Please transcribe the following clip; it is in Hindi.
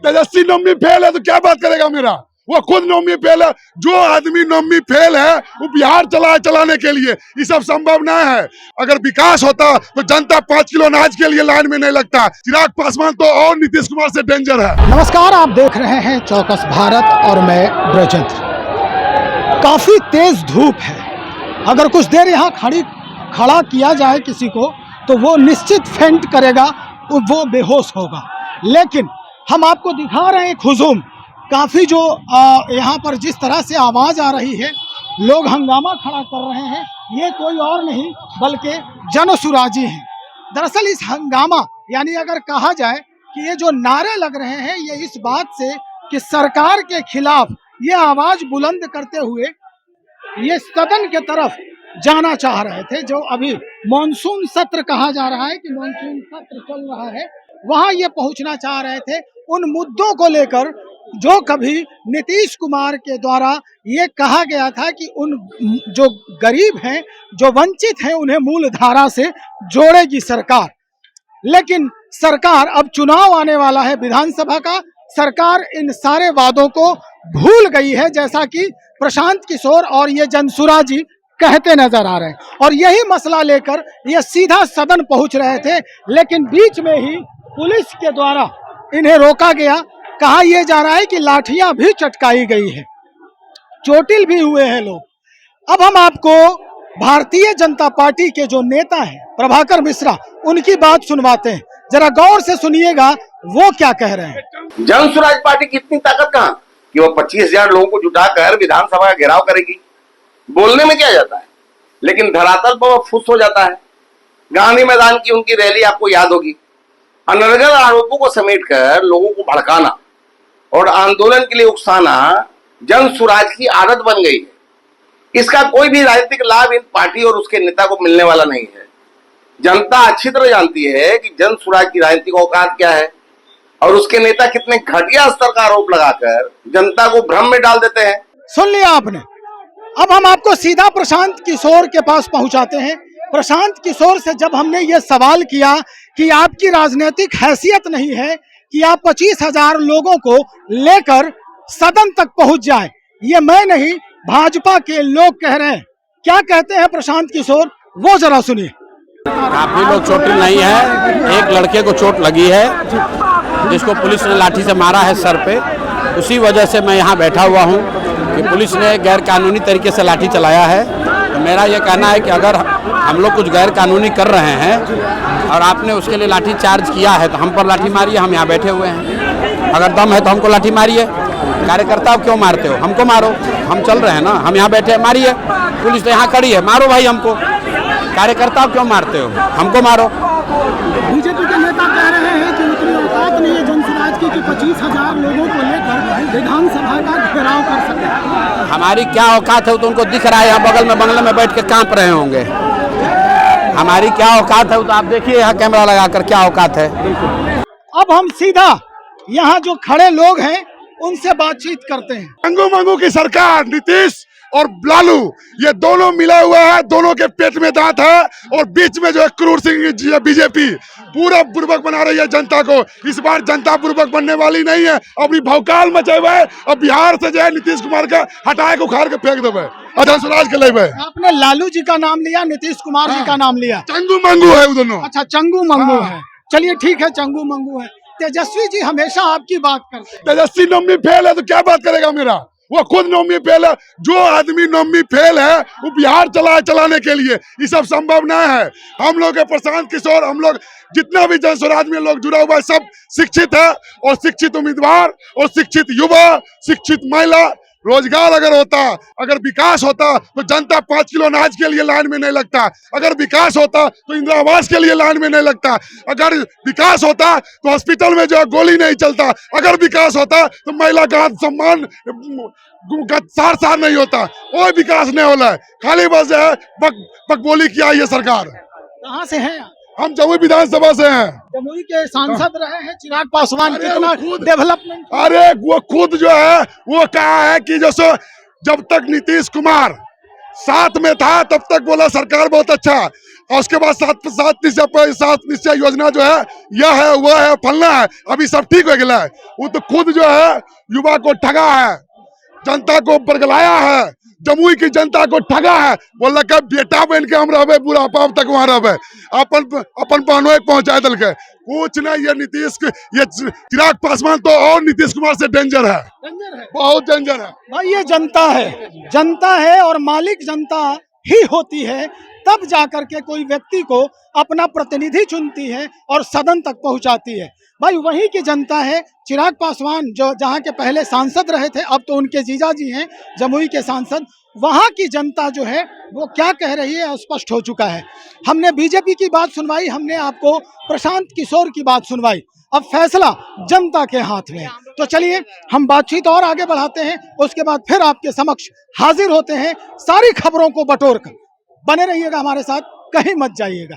तेजस्वी नॉमिनी फेल है तो क्या बात करेगा मेरा? वो खुद नॉमिनी फेल है। जो आदमी नॉमिनी फेल है वो बिहार चलाने के लिए, ये सब संभव नहीं है। अगर विकास होता तो जनता 5 किलो अनाज के लिए लाइन में नहीं लगता। चिराग पासवान तो और नीतीश कुमार से डेंजर है। नमस्कार, आप देख रहे हैं चौकस भारत और मैं ब्रजेंद्र। काफी तेज धूप है। अगर कुछ देर यहाँ खड़ा किया जाए किसी को तो वो निश्चित फेंट करेगा, वो बेहोश होगा। लेकिन हम आपको दिखा रहे हैं हुजूम, काफ़ी जो यहाँ पर जिस तरह से आवाज़ आ रही है, लोग हंगामा खड़ा कर रहे हैं, ये कोई और नहीं बल्कि जनसुराजी हैं। दरअसल इस हंगामा यानी अगर कहा जाए कि ये जो नारे लग रहे हैं, ये इस बात से कि सरकार के खिलाफ ये आवाज़ बुलंद करते हुए ये सदन के तरफ जाना चाह रहे थे। जो अभी मॉनसून सत्र कहा जा रहा है कि मॉनसून सत्र चल रहा है, वहां ये पहुंचना चाह रहे थे उन मुद्दों को लेकर जो कभी नीतीश कुमार के द्वारा ये कहा गया था कि उन जो गरीब हैं, जो वंचित हैं, उन्हें मूल धारा से जोड़ेगी सरकार। लेकिन सरकार, अब चुनाव आने वाला है विधानसभा का, सरकार इन सारे वादों को भूल गई है, जैसा कि प्रशांत किशोर और ये जनसुराजी कहते नजर आ रहे हैं। और यही मसला लेकर ये सीधा सदन पहुंच रहे थे, लेकिन बीच में ही पुलिस के द्वारा इन्हें रोका गया। कहा यह जा रहा है कि लाठियां भी चटकाई गई है, चोटिल भी हुए हैं लोग। अब हम आपको भारतीय जनता पार्टी के जो नेता हैं प्रभाकर मिश्रा, उनकी बात सुनवाते हैं। जरा गौर से सुनिएगा वो क्या कह रहे हैं। जनसुराज पार्टी की इतनी ताकत कहाँ कि वो 25,000 लोगों को जुटाकर विधानसभा का घेराव करेगी। बोलने में क्या जाता है, लेकिन धरातल पर वो फुस हो जाता है। गांधी मैदान की उनकी रैली आपको याद होगी। अनर्गल आरोपों को समेटकर लोगों को भड़काना और आंदोलन के लिए उकसाना जनसुराज की आदत बन गई है। इसका कोई भी राजनीतिक लाभ इन पार्टी और उसके नेता को मिलने वाला नहीं है। जनता अच्छी तरह जानती है कि जनसुराज की राजनीतिक औकात क्या है और उसके नेता कितने घटिया स्तर का आरोप लगाकर जनता को भ्रम में डाल देते हैं। सुन लिया आपने। अब हम आपको सीधा प्रशांत किशोर के पास पहुंचाते हैं। प्रशांत किशोर से जब हमने ये सवाल किया कि आपकी राजनीतिक हैसियत नहीं है कि आप 25,000 लोगों को लेकर सदन तक पहुंच जाए, ये मैं नहीं भाजपा के लोग कह रहे हैं। क्या कहते हैं प्रशांत किशोर, वो जरा सुनिए। काफी लोग चोटिल नहीं है। एक लड़के को चोट लगी है जिसको पुलिस ने लाठी से मारा है सर पे। उसी वजह से मैं यहाँ बैठा हुआ हूँ कि पुलिस ने गैर कानूनी तरीके से लाठी चलाया है। तो मेरा ये कहना है कि अगर हम लोग कुछ गैर कानूनी कर रहे हैं और आपने उसके लिए लाठी चार्ज किया है तो हम पर लाठी मारिए। हम यहाँ बैठे हुए हैं, अगर दम है तो हमको लाठी मारिए। कार्यकर्ता क्यों मारते हो? हमको मारो, हम चल रहे हैं ना, हम यहाँ बैठे हैं, मारिए। पुलिस तो यहाँ खड़ी है, मारो भाई हमको। कार्यकर्ता क्यों मारते हो? हमको मारो। बीजेपी के नेता कह रहे हैं कि उतनी औकात नहीं है जनसुराज की कि 25,000 लोगों को लेकर विधानसभा का घेराव कर सके। हमारी क्या औकात है वो तो उनको दिख रहा है। यहाँ बगल में बंगले में बैठ के कांप रहे होंगे। हमारी क्या औकात है वो तो आप देखिए, यहाँ कैमरा लगाकर क्या औकात है। अब हम सीधा यहाँ जो खड़े लोग हैं उनसे बातचीत करते हैं। मंगू मंगू की सरकार, नीतीश और लालू, ये दोनों मिला हुआ है। दोनों के पेट में दांत है और बीच में जो है क्रूर सिंह बीजेपी पूरा बुर्बक बना रही है जनता को। इस बार जनता बुर्बक बनने वाली नहीं है। अपनी भौकाल मचे हुए और बिहार से जो है नीतीश कुमार का हटाए को उखाड़ के फेंक देवे, जनसुराज के लेवे। आपने लालू जी का नाम लिया, नीतीश कुमार जी का नाम लिया। चंगू मंगू है वो दोनों। अच्छा, चंगू मंगू है। चलिए ठीक है, चंगू मंगू है। तेजस्वी जी हमेशा आपकी बात करते हैं। तेजस्वी नॉमिनी फेल है तो क्या बात करेगा मेरा? वो खुद नॉमिनी फेल है। जो आदमी नॉमिनी फेल है वो बिहार चलाने के लिए, ये सब संभव नहीं है। हम लोग के प्रशांत किशोर, हम लोग जितना भी जनसुराज में लोग जुड़ा हुआ है, सब शिक्षित है और शिक्षित उम्मीदवार और शिक्षित युवा, शिक्षित महिला। रोजगार अगर होता, अगर विकास होता तो जनता 5 किलो अनाज के लिए लाइन में नहीं लगता। अगर विकास होता तो इंदिरा आवास के लिए लाइन में नहीं लगता। अगर विकास होता तो हॉस्पिटल में जो है गोली नहीं चलता। अगर विकास होता तो महिला का सम्मान सार नहीं होता। कोई विकास नहीं हो रहा है, खाली बस जो है बकबोली किया ये सरकार। कहाँ से हैं? हम जमुई विधानसभा से हैं। जमुई के सांसद रहे हैं चिराग पासवान। कितना डेवलपमेंट? अरे वो खुद जो है वो कहा है कि जब तक नीतीश कुमार साथ में था तब तक बोला सरकार बहुत अच्छा। और उसके बाद सात निश्चय योजना जो है यह है वह है फलना है, अभी सब ठीक हो गया है। वो तो खुद जो है युवा को ठगा है, जनता को बरगलाया है, जमुई की जनता को ठगा है। बोल का बेटा बन के हम रहे बुढ़ापा तक वहां रहे, अपन बहनों पहुंचा दल के कुछ नहीं। ये नीतीश ये चिराग पासवान तो और नीतीश कुमार से डेंजर है, बहुत डेंजर है भाई। ये जनता है और मालिक जनता ही होती है, तब जाकर के कोई व्यक्ति को अपना प्रतिनिधि चुनती है और सदन तक पहुंचाती है। भाई वही की जनता है। चिराग पासवान जो जहां के पहले सांसद रहे थे, अब तो उनके जीजाजी हैं जमुई के सांसद। वहां की जनता जो है वो क्या कह रही है स्पष्ट हो चुका है। हमने बीजेपी की बात सुनवाई, हमने आपको प्रशांत किशोर की बात सुनवाई, अब फैसला जनता के हाथ में है। तो चलिए हम बातचीत और आगे बढ़ाते हैं, उसके बाद फिर आपके समक्ष हाजिर होते हैं सारी खबरों को बटोर कर। बने रहिएगा हमारे साथ, कहीं मत जाइएगा।